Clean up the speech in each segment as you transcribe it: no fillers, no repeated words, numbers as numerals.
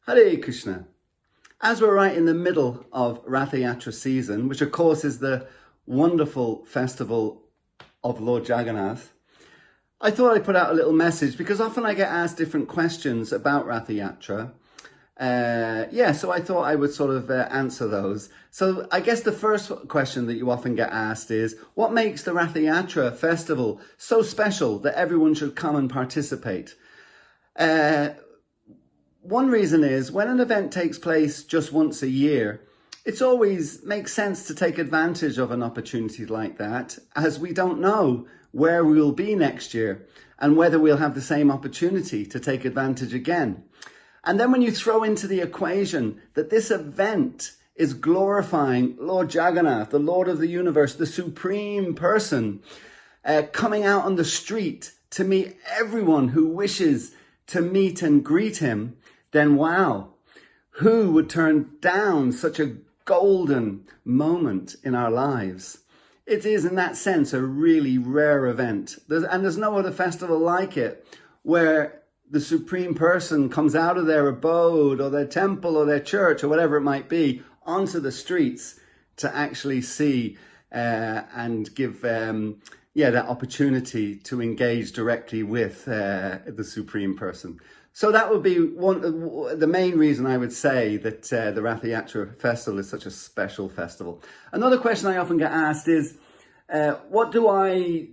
Hare Krishna. As we're right in the middle of Ratha Yatra season, which of course is the wonderful festival of Lord Jagannath, I thought I'd put out a little message because often I get asked different questions about Ratha Yatra. So I thought I would sort of answer those. So I guess the first question that you often get asked is, what makes the Ratha Yatra festival so special that everyone should come and participate? One reason is when an event takes place just once a year, it always makes sense to take advantage of an opportunity like that, as we don't know where we will be next year and whether we'll have the same opportunity to take advantage again. And then when you throw into the equation that this event is glorifying Lord Jagannath, the Lord of the universe, the supreme person, coming out on the street to meet everyone who wishes to meet and greet him, then wow, who would turn down such a golden moment in our lives? It is in that sense a really rare event. There's no other festival like it where the supreme person comes out of their abode or their temple or their church or whatever it might be onto the streets to actually see and give that opportunity to engage directly with the supreme person. So that would be the main reason I would say that the Ratha Yatra festival is such a special festival. Another question I often get asked is, what do I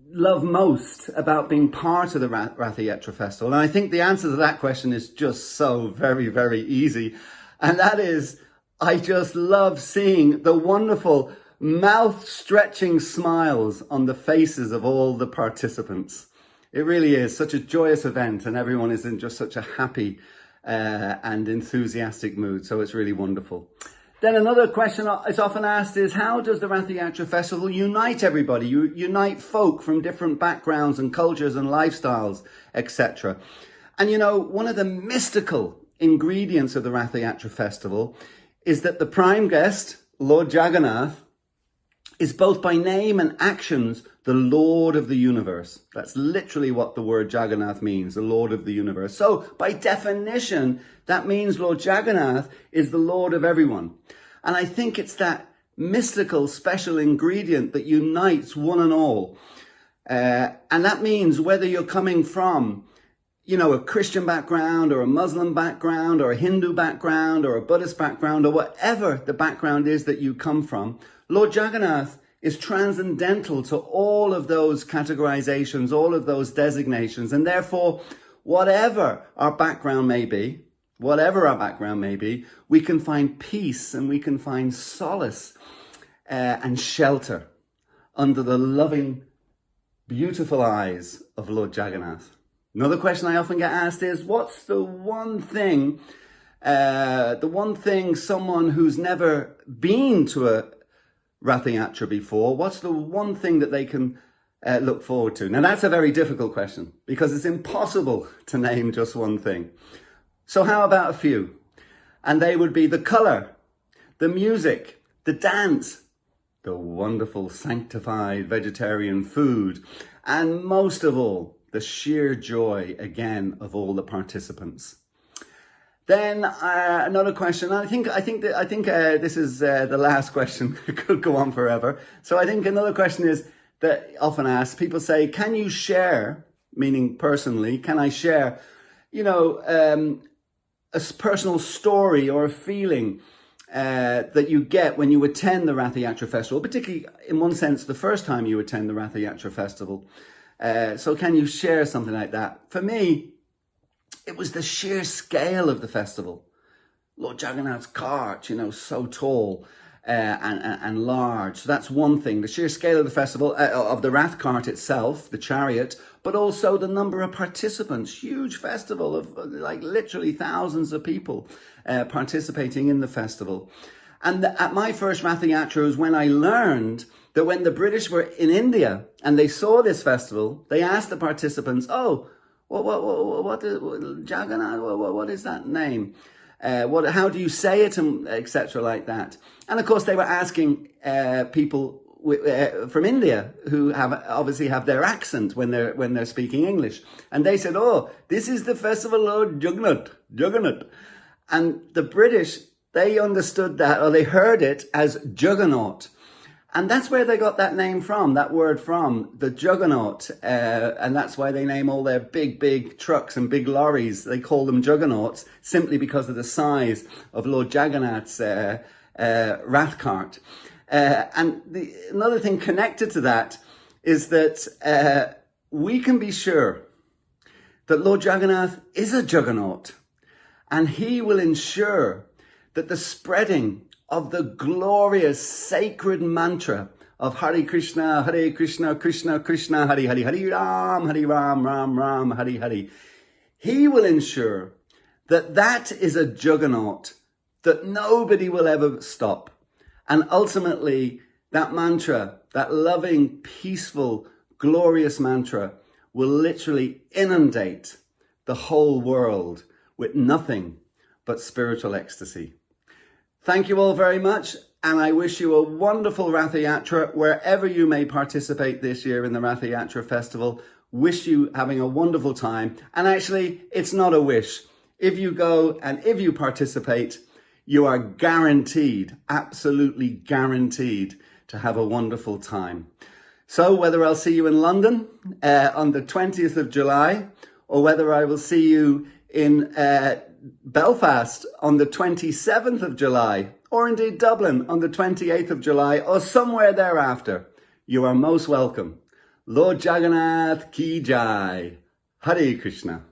love most about being part of the Ratha Yatra festival? And I think the answer to that question is just so very, very easy. And that is, I just love seeing the wonderful mouth-stretching smiles on the faces of all the participants. It really is such a joyous event and everyone is in just such a happy and enthusiastic mood. So it's really wonderful. Then another question is often asked is, how does the Ratha Yatra festival unite everybody? Unite folk from different backgrounds and cultures and lifestyles, etc. And you know, one of the mystical ingredients of the Ratha Yatra festival is that the prime guest, Lord Jagannath, is both by name and actions the Lord of the universe. That's literally what the word Jagannath means, the Lord of the universe. So by definition, that means Lord Jagannath is the Lord of everyone. And I think it's that mystical, special ingredient that unites one and all. And that means whether you're coming from, a Christian background or a Muslim background or a Hindu background or a Buddhist background or whatever the background is that you come from, Lord Jagannath is transcendental to all of those categorizations, all of those designations. And therefore, whatever our background may be, we can find peace and we can find solace and shelter under the loving, beautiful eyes of Lord Jagannath. Another question I often get asked is, what's the one thing someone who's never been to a Ratha Yatra before, what's the one thing that they can look forward to? Now that's a very difficult question because it's impossible to name just one thing. So how about a few? And they would be the colour, the music, the dance, the wonderful sanctified vegetarian food, and most of all, the sheer joy again of all the participants. Then another question. I think this is the last question. It could go on forever. So I think another question is that often asked. People say, "Can you share?" Meaning personally, can I share? A personal story or a feeling that you get when you attend the Ratha Yatra festival, particularly in one sense the first time you attend the Ratha Yatra festival. So can you share something like that? For me, it was the sheer scale of the festival. Lord Jagannath's cart, so tall and large. So that's one thing. The sheer scale of the festival, of the Rath cart itself, the chariot, but also the number of participants. Huge festival of like literally thousands of people participating in the festival. And at my first Ratha Yatra was when I learned that when the British were in India and they saw this festival, they asked the participants, what is Jagannath? What is that name? How do you say it, and etc. like that? And of course, they were asking people from India who obviously have their accent when they're speaking English, and they said, "Oh, this is the festival of Jagannath." And the British, they understood that, or they heard it as juggernaut. And that's where they got that name from, that word from, the juggernaut. And that's why they name all their big trucks and big lorries. They call them juggernauts simply because of the size of Lord Jagannath's rat cart. And another thing connected to that is that we can be sure that Lord Jagannath is a juggernaut, and he will ensure that the spreading of the glorious sacred mantra of Hare Krishna, Krishna Krishna, Hare Hare, Hare Ram, Ram Ram, Hare Hare. He will ensure that that is a juggernaut that nobody will ever stop. And ultimately, that mantra, that loving, peaceful, glorious mantra, will literally inundate the whole world with nothing but spiritual ecstasy. Thank you all very much, and I wish you a wonderful Ratha Yatra wherever you may participate this year in the Ratha Yatra festival. Wish you having a wonderful time. And actually, it's not a wish. If you go and if you participate, you are guaranteed, absolutely guaranteed, to have a wonderful time. So whether I'll see you in London on the 20th of July, or whether I will see you in Belfast on the 27th of July, or indeed Dublin on the 28th of July, or somewhere thereafter, you are most welcome. Lord Jagannath Ki Jai. Hare Krishna.